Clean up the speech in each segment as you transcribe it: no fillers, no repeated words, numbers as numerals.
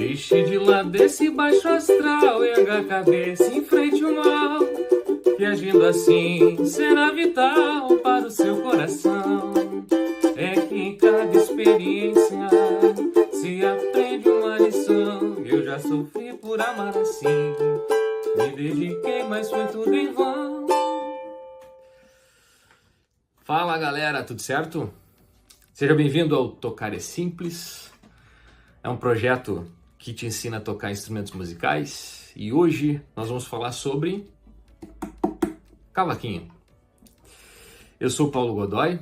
Deixe de lado esse baixo astral, erga a cabeça, enfrente o mal, que agindo assim será vital para o seu coração. É que em cada experiência se aprende uma lição. Eu já sofri por amar assim, me dediquei, mas foi tudo em vão. Fala galera, tudo certo? Seja bem-vindo ao Tocar é Simples. É um projeto que te ensina a tocar instrumentos musicais e hoje nós vamos falar sobre cavaquinho. Eu sou o Paulo Godoy,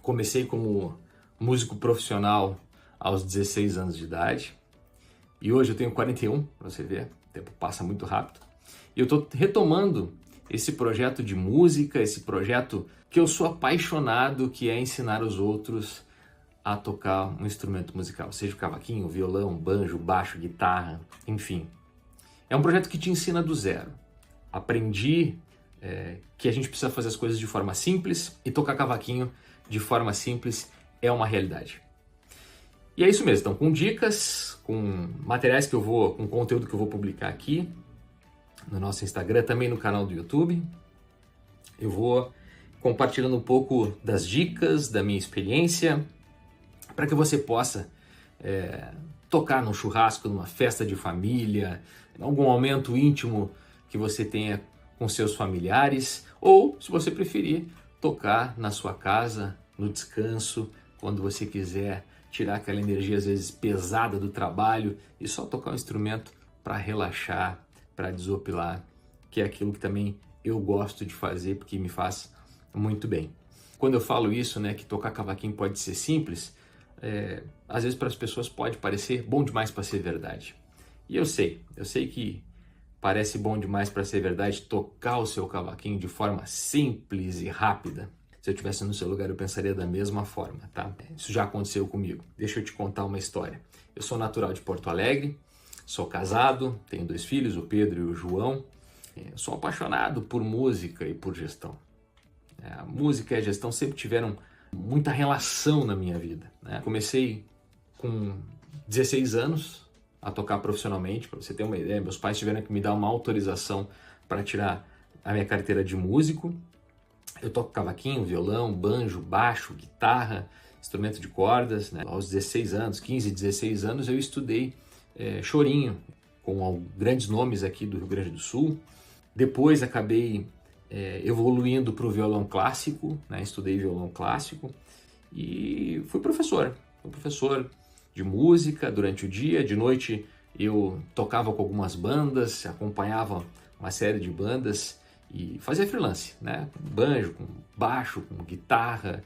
comecei como músico profissional aos 16 anos de idade e hoje eu tenho 41, pra você ver, o tempo passa muito rápido. E eu estou retomando esse projeto de música, esse projeto que eu sou apaixonado, que é ensinar os outros a tocar um instrumento musical, seja o cavaquinho, violão, banjo, baixo, guitarra, enfim. É um projeto que te ensina do zero. Aprendi que a gente precisa fazer as coisas de forma simples e tocar cavaquinho de forma simples é uma realidade. E é isso mesmo, então com dicas, com materiais com conteúdo que eu vou publicar aqui no nosso Instagram, também no canal do YouTube, eu vou compartilhando um pouco das dicas, da minha experiência, para que você possa tocar num churrasco, numa festa de família, em algum momento íntimo que você tenha com seus familiares, ou, se você preferir, tocar na sua casa, no descanso, quando você quiser tirar aquela energia às vezes pesada do trabalho e só tocar um instrumento para relaxar, para desopilar, que é aquilo que também eu gosto de fazer porque me faz muito bem. Quando eu falo isso, né, que tocar cavaquinho pode ser simples, às vezes para as pessoas pode parecer bom demais para ser verdade. E eu sei que parece bom demais para ser verdade tocar o seu cavaquinho de forma simples e rápida. Se eu estivesse no seu lugar, eu pensaria da mesma forma, tá? Isso já aconteceu comigo. Deixa eu te contar uma história. Eu sou natural de Porto Alegre, sou casado, tenho 2 filhos, o Pedro e o João. Eu sou apaixonado por música e por gestão. A música e a gestão sempre tiveram muita relação na minha vida, né? Comecei com 16 anos a tocar profissionalmente, para você ter uma ideia. Meus pais tiveram que me dar uma autorização para tirar a minha carteira de músico. Eu toco cavaquinho, violão, banjo, baixo, guitarra, instrumento de cordas, né? Aos 16 anos, 15, 16 anos, eu estudei chorinho com grandes nomes aqui do Rio Grande do Sul. Depois acabei evoluindo para o violão clássico, né? Estudei violão clássico e fui professor de música durante o dia. De noite eu tocava com algumas bandas, acompanhava uma série de bandas e fazia freelance, né? Com banjo, com baixo, com guitarra,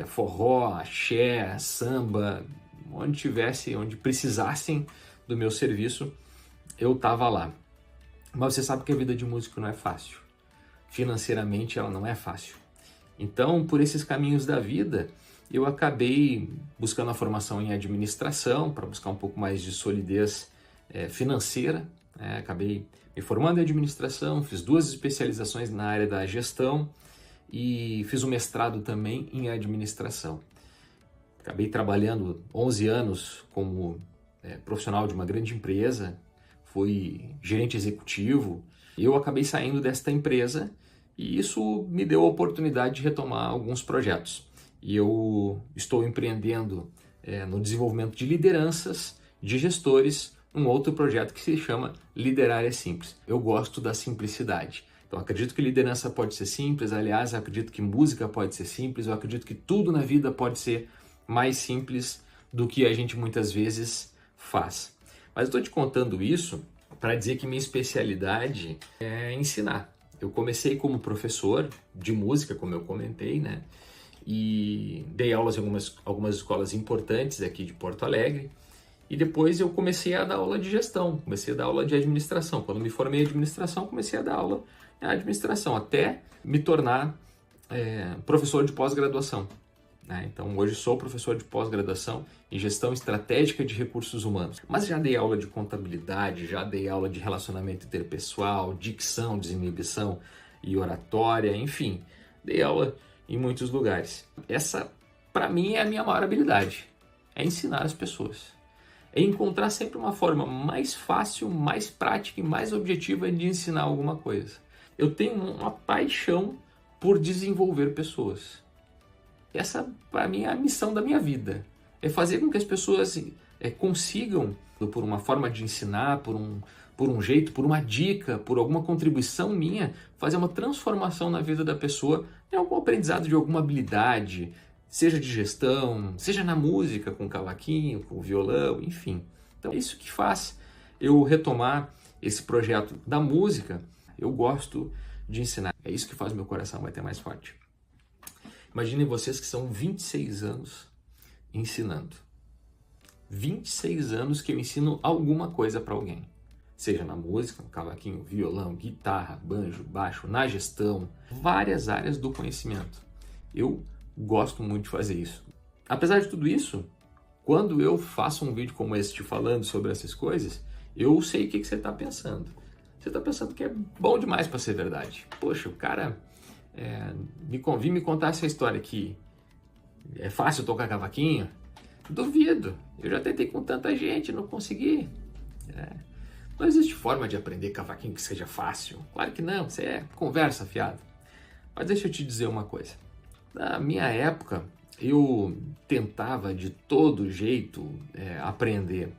forró, axé, samba, onde precisassem do meu serviço, eu estava lá. Mas você sabe que a vida de músico não é fácil. Financeiramente ela não é fácil. Então, por esses caminhos da vida, eu acabei buscando a formação em administração para buscar um pouco mais de solidez financeira, né? Acabei me formando em administração, fiz 2 especializações na área da gestão e fiz um mestrado também em administração. Acabei trabalhando 11 anos como profissional de uma grande empresa, fui gerente executivo. Eu acabei saindo desta empresa e isso me deu a oportunidade de retomar alguns projetos. E eu estou empreendendo no desenvolvimento de lideranças, de gestores, um outro projeto que se chama Liderar é Simples. Eu gosto da simplicidade. Então acredito que liderança pode ser simples, aliás, acredito que música pode ser simples, eu acredito que tudo na vida pode ser mais simples do que a gente muitas vezes faz. Mas eu estou te contando isso para dizer que minha especialidade é ensinar. Eu comecei como professor de música, como eu comentei, né? E dei aulas em algumas escolas importantes aqui de Porto Alegre. E depois eu comecei a dar aula de gestão, comecei a dar aula de administração. Quando me formei em administração, comecei a dar aula em administração, até me tornar professor de pós-graduação, né? Então hoje sou professor de pós-graduação em gestão estratégica de recursos humanos. Mas já dei aula de contabilidade, já dei aula de relacionamento interpessoal, dicção, desinibição e oratória, enfim, dei aula em muitos lugares. Essa, para mim, é a minha maior habilidade, é ensinar as pessoas. é encontrar sempre uma forma mais fácil, mais prática e mais objetiva de ensinar alguma coisa. Eu tenho uma paixão por desenvolver pessoas. Essa, para mim, é a missão da minha vida. É fazer com que as pessoas consigam, por uma forma de ensinar, por um jeito, por uma dica, por alguma contribuição minha, fazer uma transformação na vida da pessoa em algum aprendizado de alguma habilidade, seja de gestão, seja na música, com o cavaquinho, com o violão, enfim. Então é isso que faz eu retomar esse projeto da música. Eu gosto de ensinar. É isso que faz meu coração bater mais forte. Imaginem vocês que são 26 anos ensinando. 26 anos que eu ensino alguma coisa para alguém. Seja na música, no cavaquinho, violão, guitarra, banjo, baixo, na gestão, várias áreas do conhecimento. Eu gosto muito de fazer isso. Apesar de tudo isso, quando eu faço um vídeo como esse te falando sobre essas coisas, eu sei o que você está pensando. Você está pensando que é bom demais para ser verdade. Poxa, o cara vim me contar essa história aqui. É fácil tocar cavaquinho? Duvido. Eu já tentei com tanta gente, não consegui. Não existe forma de aprender cavaquinho que seja fácil. Claro que não, isso é conversa fiada. Mas deixa eu te dizer uma coisa. Na minha época, eu tentava de todo jeito aprender.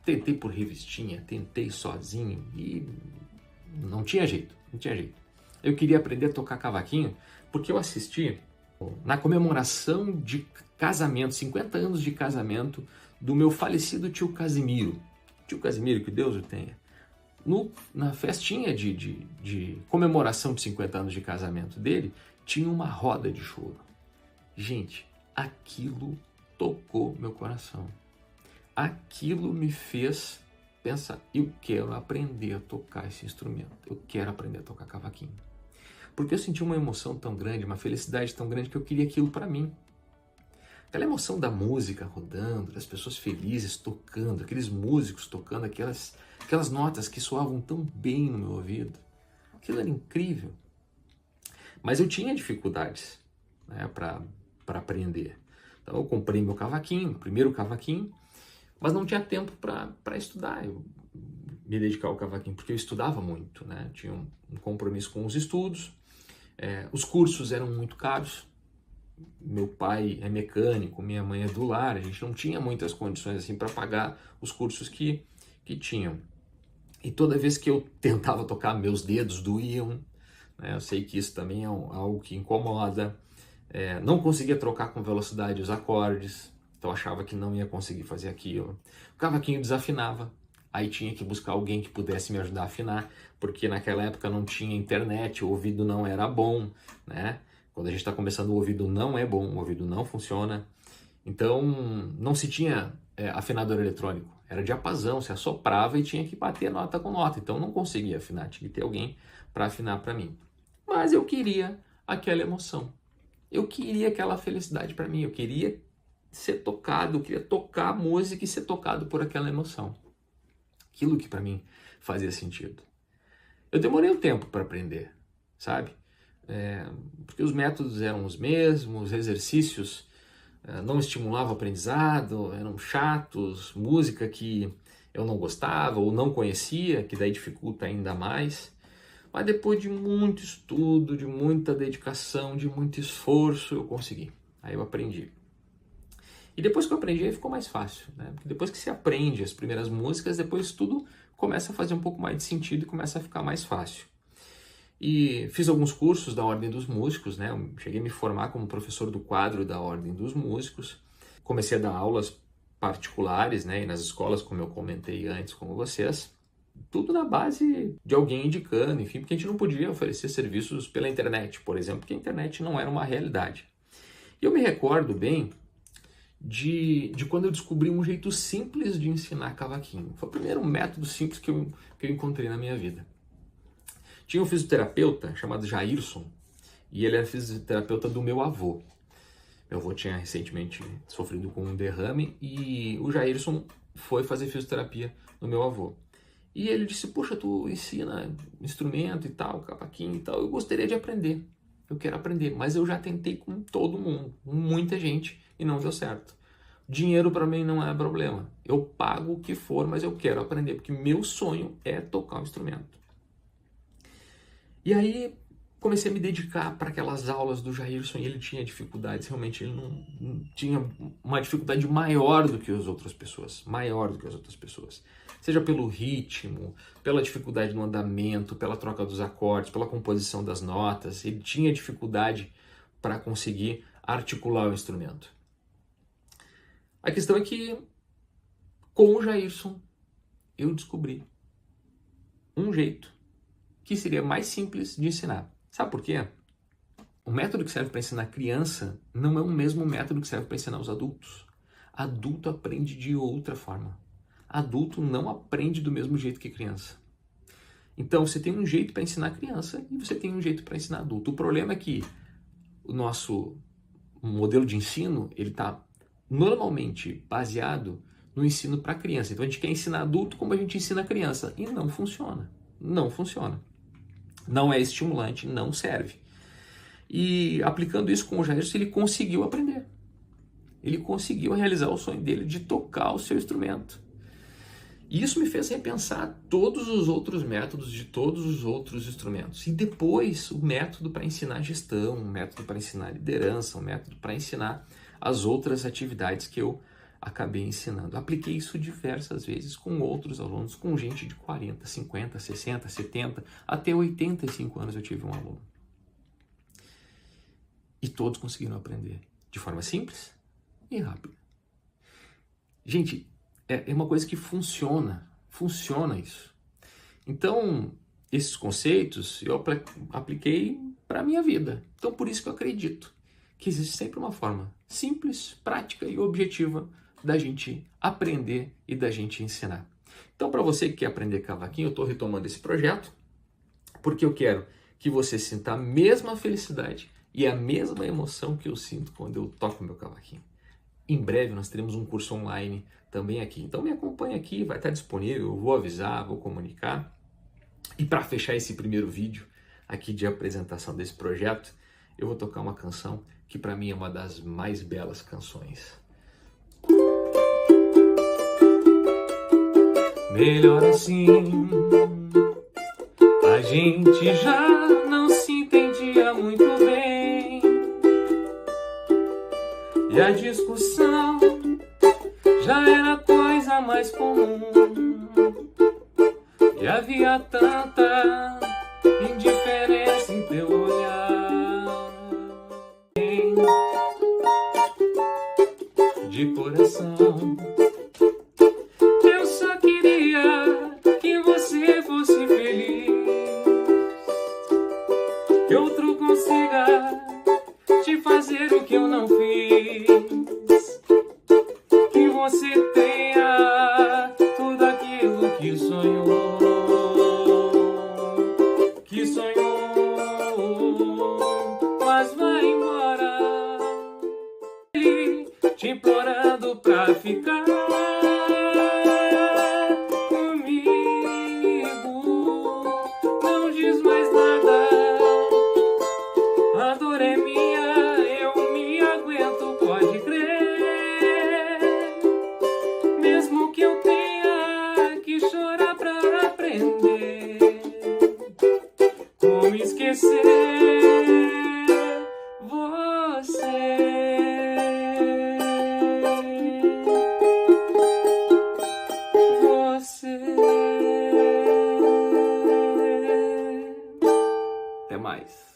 Tentei por revistinha, tentei sozinho e não tinha jeito, não tinha jeito. Eu queria aprender a tocar cavaquinho porque eu assisti na comemoração de casamento, 50 anos de casamento do meu falecido tio Casimiro. Tio Casimiro, que Deus o tenha. Na festinha de comemoração de 50 anos de casamento dele, tinha uma roda de choro. Gente, aquilo tocou meu coração. Aquilo me fez pensar, eu quero aprender a tocar esse instrumento. Eu quero aprender a tocar cavaquinho. Porque eu senti uma emoção tão grande, uma felicidade tão grande que eu queria aquilo para mim. Aquela emoção da música rodando, das pessoas felizes tocando, aqueles músicos tocando aquelas notas que soavam tão bem no meu ouvido. Aquilo era incrível. Mas eu tinha dificuldades, né, para aprender. Então eu comprei meu cavaquinho, primeiro cavaquinho, mas não tinha tempo para estudar, eu me dedicar ao cavaquinho, porque eu estudava muito, né? Tinha um compromisso com os estudos, os cursos eram muito caros. Meu pai é mecânico, minha mãe é do lar, a gente não tinha muitas condições assim para pagar os cursos que tinham. E toda vez que eu tentava tocar, meus dedos doíam, né? Eu sei que isso também é algo que incomoda. Não conseguia trocar com velocidade os acordes, então achava que não ia conseguir fazer aquilo. O cavaquinho desafinava, aí tinha que buscar alguém que pudesse me ajudar a afinar, porque naquela época não tinha internet, o ouvido não era bom, né? Quando a gente está começando, o ouvido não é bom, o ouvido não funciona. Então, não se tinha afinador eletrônico. Era diapasão, se assoprava e tinha que bater nota com nota. Então, não conseguia afinar, tinha que ter alguém para afinar para mim. Mas eu queria aquela emoção. Eu queria aquela felicidade para mim. Eu queria ser tocado, eu queria tocar a música e ser tocado por aquela emoção. Aquilo que para mim fazia sentido. Eu demorei um tempo para aprender, sabe? Porque os métodos eram os mesmos, os exercícios não estimulavam o aprendizado, eram chatos, música que eu não gostava ou não conhecia, que daí dificulta ainda mais. Mas depois de muito estudo, de muita dedicação, de muito esforço, eu consegui. Aí eu aprendi. E depois que eu aprendi, aí ficou mais fácil, né? Porque depois que você aprende as primeiras músicas, depois tudo começa a fazer um pouco mais de sentido e começa a ficar mais fácil. E fiz alguns cursos da Ordem dos Músicos, né? Eu cheguei a me formar como professor do quadro da Ordem dos Músicos. Comecei a dar aulas particulares, né? E nas escolas, como eu comentei antes com vocês. Tudo na base de alguém indicando, enfim, porque a gente não podia oferecer serviços pela internet, por exemplo, porque a internet não era uma realidade. E eu me recordo bem de quando eu descobri um jeito simples de ensinar cavaquinho. Foi o primeiro método simples que eu encontrei na minha vida. Tinha um fisioterapeuta chamado Jairson, e ele era fisioterapeuta do meu avô. Meu avô tinha recentemente sofrido com um derrame e o Jairson foi fazer fisioterapia no meu avô. E ele disse, poxa, tu ensina instrumento e tal, cavaquinho e tal, eu gostaria de aprender, eu quero aprender, mas eu já tentei com todo mundo, com muita gente, e não deu certo. Dinheiro para mim não é problema. Eu pago o que for, mas eu quero aprender, porque meu sonho é tocar um instrumento. E aí comecei a me dedicar para aquelas aulas do Jairson e ele tinha dificuldades, realmente ele não tinha uma dificuldade maior do que as outras pessoas, seja pelo ritmo, pela dificuldade no andamento, pela troca dos acordes, pela composição das notas, ele tinha dificuldade para conseguir articular o instrumento. A questão é que com o Jairson eu descobri um jeito que seria mais simples de ensinar. Sabe por quê? O método que serve para ensinar criança não é o mesmo método que serve para ensinar os adultos. Adulto aprende de outra forma. Adulto não aprende do mesmo jeito que criança. Então você tem um jeito para ensinar criança e você tem um jeito para ensinar adulto. O problema é que o nosso modelo de ensino ele está normalmente baseado no ensino para criança. Então a gente quer ensinar adulto como a gente ensina criança e não funciona. Não funciona. Não é estimulante, não serve. E aplicando isso com o Jairson, ele conseguiu aprender. Ele conseguiu realizar o sonho dele de tocar o seu instrumento. E isso me fez repensar todos os outros métodos de todos os outros instrumentos. E depois o método para ensinar gestão, um método para ensinar liderança, um método para ensinar as outras atividades que eu acabei ensinando. Apliquei isso diversas vezes com outros alunos, com gente de 40, 50, 60, 70, até 85 anos eu tive um aluno. E todos conseguiram aprender de forma simples e rápida. Gente, é uma coisa que funciona isso. Então, esses conceitos eu apliquei para a minha vida. Então, por isso que eu acredito que existe sempre uma forma simples, prática e objetiva da gente aprender e da gente ensinar. Então, para você que quer aprender cavaquinho, eu estou retomando esse projeto porque eu quero que você sinta a mesma felicidade e a mesma emoção que eu sinto quando eu toco meu cavaquinho. Em breve nós teremos um curso online também aqui. Então me acompanha aqui, vai estar disponível, eu vou avisar, vou comunicar. E para fechar esse primeiro vídeo aqui de apresentação desse projeto, eu vou tocar uma canção que para mim é uma das mais belas canções. Melhor assim, a gente já não se entendia muito bem. E a discussão já era coisa mais comum. E havia tanta indiferença em teu olhar. De coração, eu só queria que você fosse feliz, que outro consiga te fazer o que eu não fiz, que você tenha tudo aquilo que sonhou, mas vai embora, ele te implorando pra ficar comigo, não diz mais nada, a dor é minha, eu me aguento, pode crer, mesmo que eu tenha que chorar pra aprender como esquecer você. Até mais.